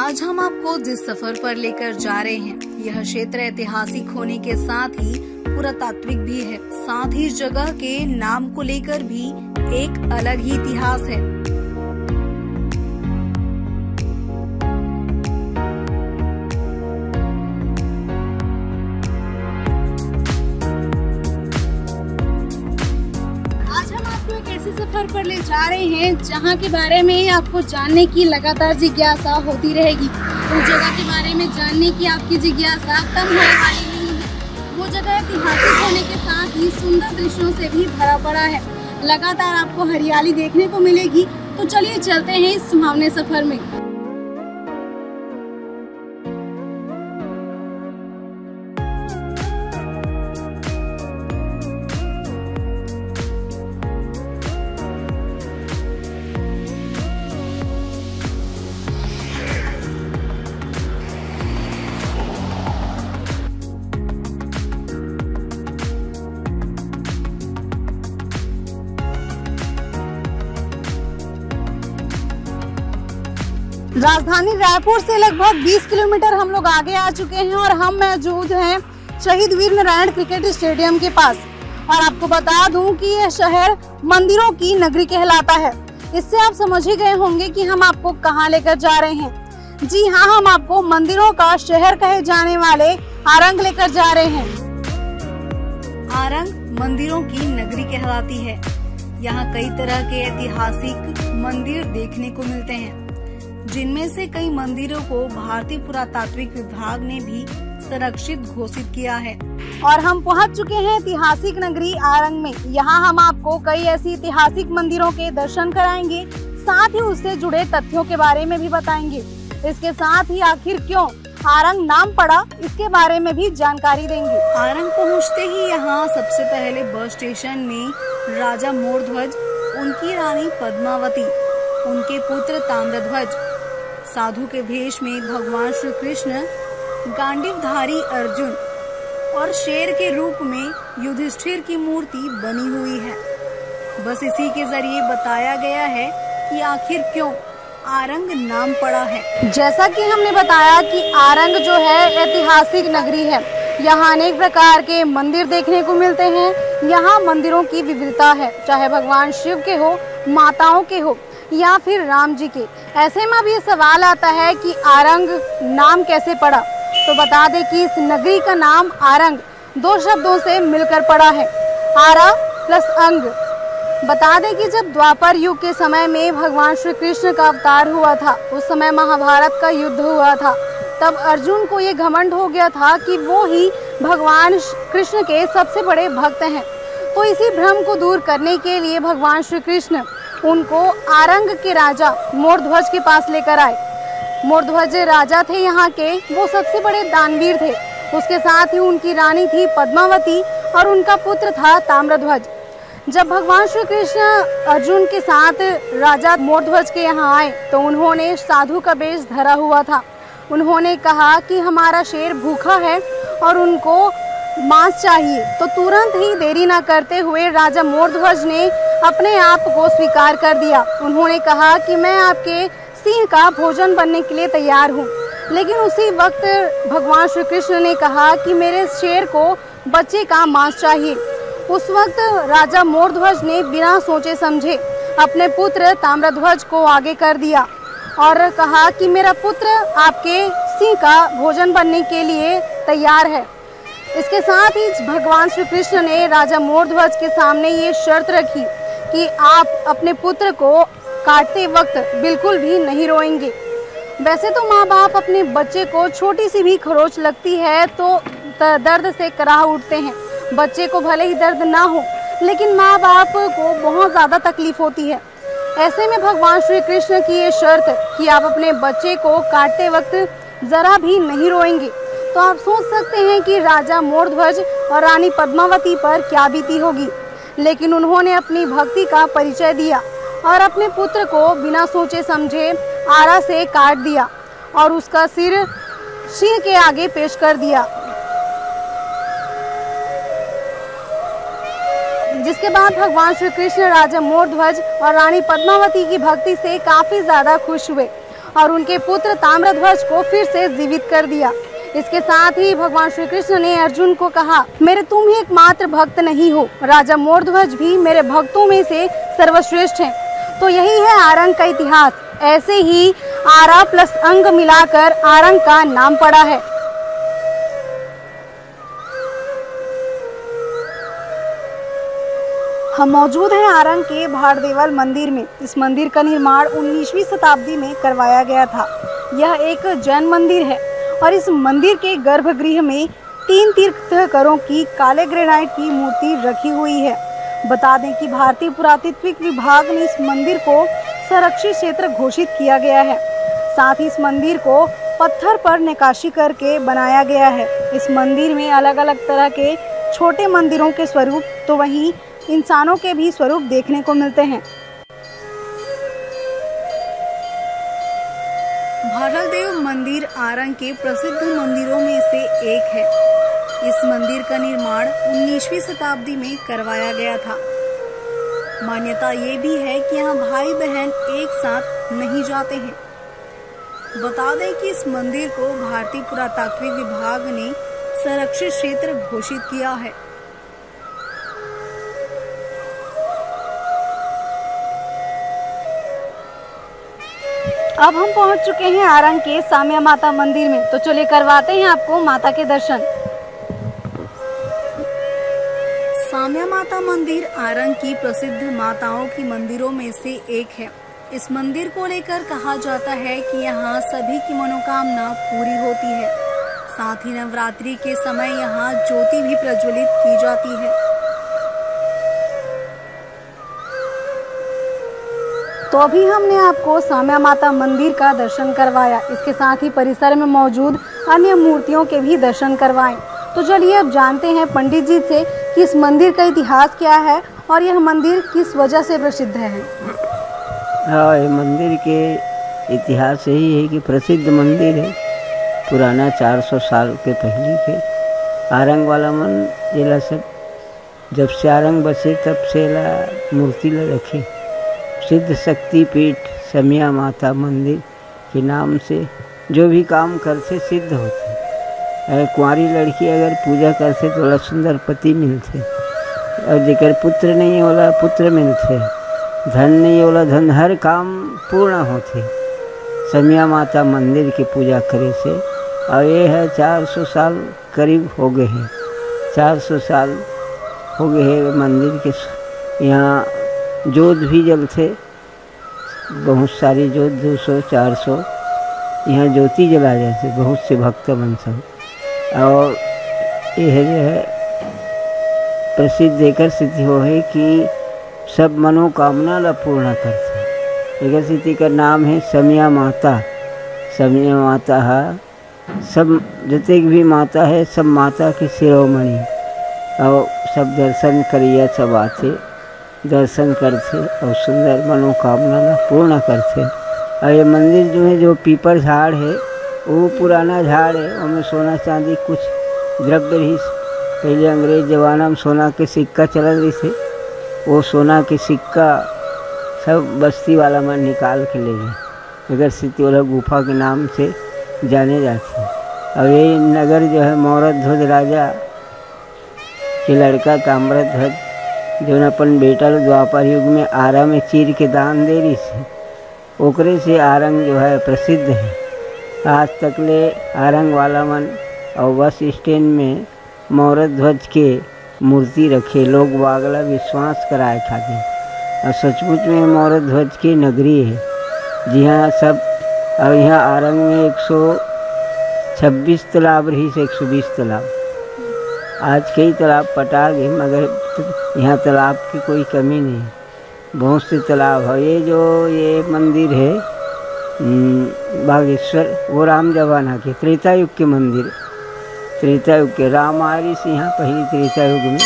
आज हम आपको जिस सफर पर लेकर जा रहे हैं, यह क्षेत्र ऐतिहासिक होने के साथ ही पुरातात्विक भी है। साथ ही इस जगह के नाम को लेकर भी एक अलग ही इतिहास है। सफर पर ले जा रहे हैं जहां के बारे में आपको जानने की लगातार जिज्ञासा होती रहेगी। उस जगह के बारे में जानने की आपकी जिज्ञासा कम होने वाली नहीं है। वो जगह ऐतिहासिक होने के साथ ही सुंदर दृश्यों से भी भरा पड़ा है। लगातार आपको हरियाली देखने को मिलेगी। तो चलिए चलते हैं इस सुहावने सफर में। राजधानी रायपुर से लगभग 20 किलोमीटर हम लोग आगे आ चुके हैं और हम मौजूद हैं शहीद वीर नारायण क्रिकेट स्टेडियम के पास। और आपको बता दूं कि यह शहर मंदिरों की नगरी कहलाता है। इससे आप समझ ही गए होंगे कि हम आपको कहां लेकर जा रहे हैं। जी हां, हम आपको मंदिरों का शहर कहे जाने वाले आरंग लेकर जा रहे हैं। आरंग मंदिरों की नगरी कहलाती है। यहाँ कई तरह के ऐतिहासिक मंदिर देखने को मिलते हैं, जिनमें से कई मंदिरों को भारतीय पुरातात्विक विभाग ने भी संरक्षित घोषित किया है। और हम पहुंच चुके हैं ऐतिहासिक नगरी आरंग में। यहाँ हम आपको कई ऐसी ऐतिहासिक मंदिरों के दर्शन कराएंगे, साथ ही उससे जुड़े तथ्यों के बारे में भी बताएंगे। इसके साथ ही आखिर क्यों आरंग नाम पड़ा, इसके बारे में भी जानकारी देंगे। आरंग पहुँचते ही यहाँ सबसे पहले बस स्टेशन में राजा मोरध्वज, उनकी रानी पद्मावती, उनके पुत्र ताम्रध्वज, साधु के भेष में भगवान श्री कृष्ण, गांडीवधारी अर्जुन और शेर के रूप में युधिष्ठिर की मूर्ति बनी हुई है। बस इसी के जरिए बताया गया है कि आखिर क्यों आरंग नाम पड़ा है। जैसा कि हमने बताया कि आरंग जो है ऐतिहासिक नगरी है। यहाँ अनेक प्रकार के मंदिर देखने को मिलते हैं। यहाँ मंदिरों की विविधता है, चाहे भगवान शिव के हो, माताओं के हो या फिर राम जी के। ऐसे में अब ये सवाल आता है कि आरंग नाम कैसे पड़ा। तो बता दें कि इस नगरी का नाम आरंग दो शब्दों से मिलकर पड़ा है, आरा प्लस अंग। बता दें कि जब द्वापर युग के समय में भगवान श्री कृष्ण का अवतार हुआ था, उस समय महाभारत का युद्ध हुआ था। तब अर्जुन को ये घमंड हो गया था कि वो ही भगवान कृष्ण के सबसे बड़े भक्त हैं। तो इसी भ्रम को दूर करने के लिए भगवान श्री कृष्ण उनको आरंग के राजा मोरध्वज के पास लेकर आए। मोरध्वज राजा थे यहाँ के, वो सबसे बड़े दानवीर थे। उसके साथ ही उनकी रानी थी पद्मावती और उनका पुत्र था ताम्रध्वज। जब भगवान श्री कृष्ण अर्जुन के साथ राजा मोरध्वज के यहाँ आए तो उन्होंने साधु का वेश धरा हुआ था। उन्होंने कहा कि हमारा शेर भूखा है और उनको मांस चाहिए। तो तुरंत ही देरी न करते हुए राजा मोरध्वज ने अपने आप को स्वीकार कर दिया। उन्होंने कहा कि मैं आपके सिंह का भोजन बनने के लिए तैयार हूँ। लेकिन उसी वक्त भगवान श्री कृष्ण ने कहा कि मेरे शेर को बच्चे का मांस चाहिए। उस वक्त राजा मोरध्वज ने बिना सोचे समझे अपने पुत्र ताम्रध्वज को आगे कर दिया और कहा कि मेरा पुत्र आपके सिंह का भोजन बनने के लिए तैयार है। इसके साथ ही भगवान श्री कृष्ण ने राजा मोरध्वज के सामने ये शर्त रखी कि आप अपने पुत्र को काटते वक्त बिल्कुल भी नहीं रोएंगे। वैसे तो माँ बाप अपने बच्चे को छोटी सी भी खरोच लगती है तो दर्द से कराह उठते हैं। बच्चे को भले ही दर्द ना हो, लेकिन माँ बाप को बहुत ज़्यादा तकलीफ होती है। ऐसे में भगवान श्री कृष्ण की ये शर्त कि आप अपने बच्चे को काटते वक्त ज़रा भी नहीं रोएंगे, तो आप सोच सकते हैं कि राजा मोरध्वज और रानी पद्मावती पर क्या बीती होगी। लेकिन उन्होंने अपनी भक्ति का परिचय दिया और अपने पुत्र को बिना सोचे समझे आरा से काट दिया और उसका सिर सिंह के आगे पेश कर दिया। जिसके बाद भगवान श्री कृष्ण राजा मोरध्वज और रानी पद्मावती की भक्ति से काफी ज्यादा खुश हुए और उनके पुत्र ताम्रध्वज को फिर से जीवित कर दिया। इसके साथ ही भगवान श्री कृष्ण ने अर्जुन को कहा, मेरे तुम ही एकमात्र भक्त नहीं हो, राजा मोरध्वज भी मेरे भक्तों में से सर्वश्रेष्ठ हैं। तो यही है आरंग का इतिहास। ऐसे ही आरा प्लस अंग मिलाकर आरंग का नाम पड़ा है। हम मौजूद हैं आरंग के भारदेवल मंदिर में। इस मंदिर का निर्माण 19वीं शताब्दी में करवाया गया था। यह एक जैन मंदिर है और इस मंदिर के गर्भगृह में 3 तीर्थंकरों की काले ग्रेनाइट की मूर्ति रखी हुई है। बता दें कि भारतीय पुरातत्विक विभाग ने इस मंदिर को संरक्षित क्षेत्र घोषित किया गया है। साथ ही इस मंदिर को पत्थर पर नक्काशी करके बनाया गया है। इस मंदिर में अलग अलग तरह के छोटे मंदिरों के स्वरूप तो वहीं इंसानों के भी स्वरूप देखने को मिलते हैं। भारलदेव मंदिर आरंग के प्रसिद्ध मंदिरों में से एक है। इस मंदिर का निर्माण 19वीं शताब्दी में करवाया गया था। मान्यता ये भी है कि यहाँ भाई बहन एक साथ नहीं जाते हैं। बता दें कि इस मंदिर को भारतीय पुरातात्विक विभाग ने संरक्षित क्षेत्र घोषित किया है। अब हम पहुंच चुके हैं आरंग के साम्या माता मंदिर में। तो चलिए करवाते हैं आपको माता के दर्शन। साम्या माता मंदिर आरंग की प्रसिद्ध माताओं की मंदिरों में से एक है। इस मंदिर को लेकर कहा जाता है कि यहाँ सभी की मनोकामना पूरी होती है। साथ ही नवरात्रि के समय यहाँ ज्योति भी प्रज्वलित की जाती है। तो अभी हमने आपको साम्या माता मंदिर का दर्शन करवाया। इसके साथ ही परिसर में मौजूद अन्य मूर्तियों के भी दर्शन करवाएं। तो चलिए अब जानते हैं पंडित जी से कि इस मंदिर का इतिहास क्या है और यह मंदिर किस वजह से प्रसिद्ध है। हाँ, ये मंदिर के इतिहास यही है कि प्रसिद्ध मंदिर है, पुराना 400 साल के पहले के। आरंग वाला मन जिला सब जब से आरंग बसे तब से मूर्ति ल रखे। सिद्ध शक्ति पीठ साम्या माता मंदिर के नाम से जो भी काम करते सिद्ध होते। कुंवारी लड़की अगर पूजा करते तो बड़ा सुंदर पति मिलते, और जेकर पुत्र नहीं होला पुत्र मिलते, धन नहीं होला धन, हर काम पूर्ण होते साम्या माता मंदिर की पूजा करे से। और ये है 400 साल करीब हो गए हैं, 400 साल हो गए हैं मंदिर के। यहाँ जोत भी जलते, बहुत सारी जोत 200-400 यहाँ ज्योति जला जाते, बहुत से भक्त बन सब। और यह जो है प्रसिद्ध एकर स्थिति हो है कि सब मनोकामना ला पूर्ण करते। एकर स्थिति का नाम है साम्या माता। साम्या माता है सब जितने भी माता है सब माता की शिरोमणि, और सब दर्शन करिए, सब आते दर्शन करते और सुंदर मनोकामना पूर्ण करते। और ये मंदिर जो है, जो पीपल झाड़ है वो पुराना झाड़ है, उसमें सोना चांदी कुछ द्रव्य रही। पहले अंग्रेज जमाना में सोना के सिक्का चल रही थे, वो सोना के सिक्का सब बस्ती वाला मन निकाल के ले गए। नगर स्थिति वाला गुफा के नाम से जाने जाते हैं। और ये नगर जो है मौरध्वज राजा के लड़का ताम्रध्वज जो अपन बेटा द्वापर युग में आरा में चीर के दान दे रही थी, ओकरे से आरंग जो है प्रसिद्ध है। आज तक ले आरंग वाला मन और बस स्टैंड में मौरध्वज के मूर्ति रखे, लोग वागला विश्वास कराए खाते। और सचमुच में मौरध्वज की नगरी है, जी हाँ सब। और यहाँ आरंग में 126 तालाब रही से 120 तालाब। आज कई तालाब पटा गए, मगर यहाँ तालाब की कोई कमी नहीं, बहुत से तालाब है। ये मंदिर है बागेश्वर, वो राम जमाना के त्रेता युग के मंदिर, त्रेता युग के राम आरी से यहाँ पहले त्रेता युग में।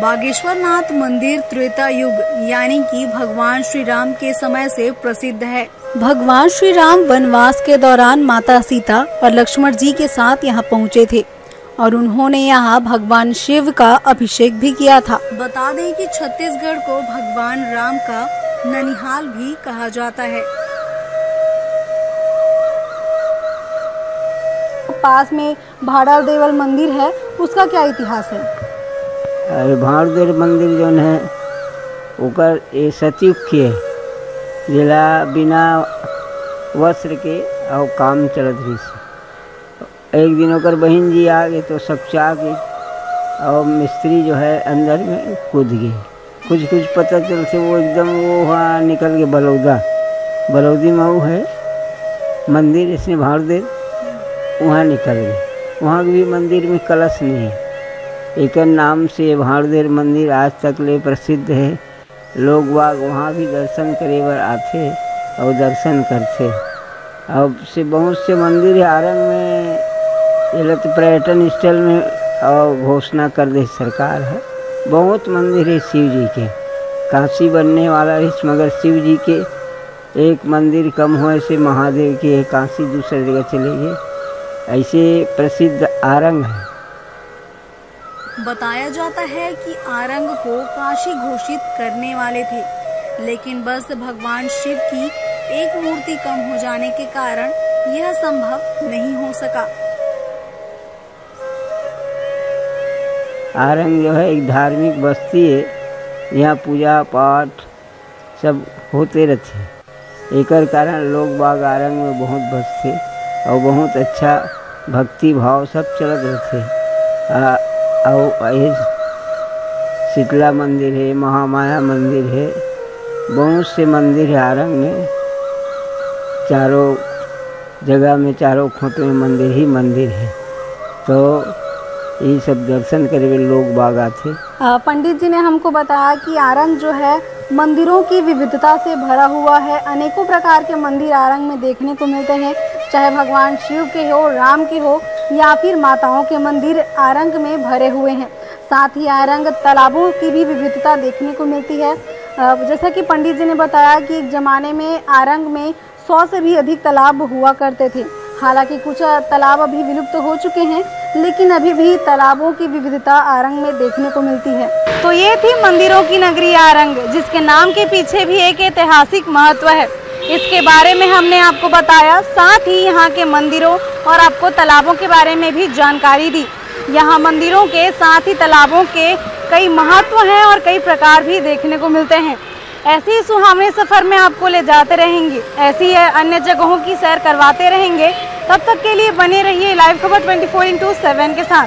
बागेश्वर नाथ मंदिर त्रेता युग यानी कि भगवान श्री राम के समय से प्रसिद्ध है। भगवान श्री राम वनवास के दौरान माता सीता और लक्ष्मण जी के साथ यहाँ पहुँचे थे और उन्होंने यहाँ भगवान शिव का अभिषेक भी किया था। बता दें कि छत्तीसगढ़ को भगवान राम का ननिहाल भी कहा जाता है। पास में भाड़ाल देवल मंदिर है, उसका क्या इतिहास है? अरे भाड़ाल देवल मंदिर जो है ओकर ये सतयुग के जिला बिना वस्त्र के और काम चलत रही। एक दिन ओकर बहन जी आ गए तो सच्चा के और मिस्त्री जो है अंदर में कूद गए। कुछ पता चलते वो एकदम वो वहाँ निकल के बलौदी में वो है मंदिर, इसने भाड़ाल देव वहाँ निकल गए। वहाँ भी मंदिर में कलश नहीं है। एक नाम से भाड़ाल देव मंदिर आज तक ले प्रसिद्ध है। लोग बाग वहाँ भी दर्शन करे बर आते और दर्शन करते। अब से बहुत से मंदिर है आरंग में, ये तो पर्यटन स्थल में और घोषणा कर दे सरकार है। बहुत मंदिर है शिव जी के, काशी बनने वाला है मगर शिव जी के एक मंदिर कम होए से महादेव के काशी दूसरी जगह चले गए। ऐसे प्रसिद्ध आरंग है। बताया जाता है कि आरंग को काशी घोषित करने वाले थे, लेकिन बस भगवान शिव की एक मूर्ति कम हो जाने के कारण यह संभव नहीं हो सका। आरंग जो है एक धार्मिक बस्ती है, यहाँ पूजा पाठ सब होते रहते। एक कारण लोग बाग आरंग में बहुत बसते और बहुत अच्छा भक्ति भाव सब चलत रहते। और शीतला मंदिर है, महामाया मंदिर है, बहुत से मंदिर है आरंग में। चारों जगह में चारों खोटे में मंदिर ही मंदिर है, तो ये सब दर्शन करे लोग बाग आते। पंडित जी ने हमको बताया कि आरंग जो है मंदिरों की विविधता से भरा हुआ है। अनेकों प्रकार के मंदिर आरंग में देखने को मिलते हैं, चाहे भगवान शिव के हो, राम के हो या फिर माताओं के मंदिर आरंग में भरे हुए हैं। साथ ही आरंग तालाबों की भी विविधता देखने को मिलती है। जैसा कि पंडित जी ने बताया कि एक ज़माने में आरंग में 100 से भी अधिक तालाब हुआ करते थे। हालांकि कुछ तालाब अभी विलुप्त हो चुके हैं, लेकिन अभी भी तालाबों की विविधता आरंग में देखने को मिलती है। तो ये थी मंदिरों की नगरी आरंग, जिसके नाम के पीछे भी एक ऐतिहासिक महत्व है। इसके बारे में हमने आपको बताया, साथ ही यहाँ के मंदिरों और आपको तालाबों के बारे में भी जानकारी दी। यहाँ मंदिरों के साथ ही तालाबों के कई महत्व हैं और कई प्रकार भी देखने को मिलते हैं। ऐसे ही सुहावने सफर में आपको ले जाते रहेंगे, ऐसी है अन्य जगहों की सैर करवाते रहेंगे। तब तक के लिए बने रहिए लाइव खबर 24/7 के साथ।